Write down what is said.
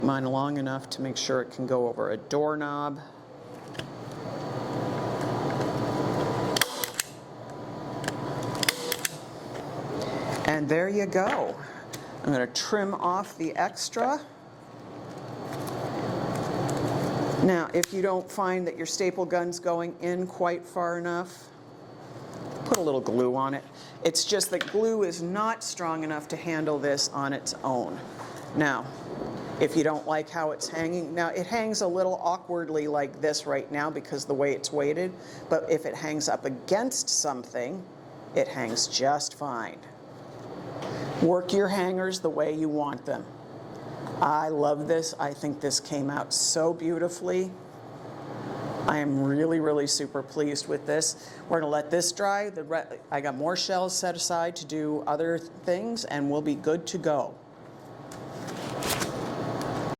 Mine long enough to make sure it can go over a doorknob. And there you go. I'm going to trim off the extra. Now, if you don't find that your staple gun's going in quite far enough, put a little glue on it. It's just that glue is not strong enough to handle this on its own. Now, if you don't like how it's hanging, now it hangs a little awkwardly like this right now because the way it's weighted, but if it hangs up against something, it hangs just fine. Work your hangers the way you want them. I love this. I think this came out so beautifully. I am really, really super pleased with this. We're going to let this dry. I got more shells set aside to do other things, and we'll be good to go.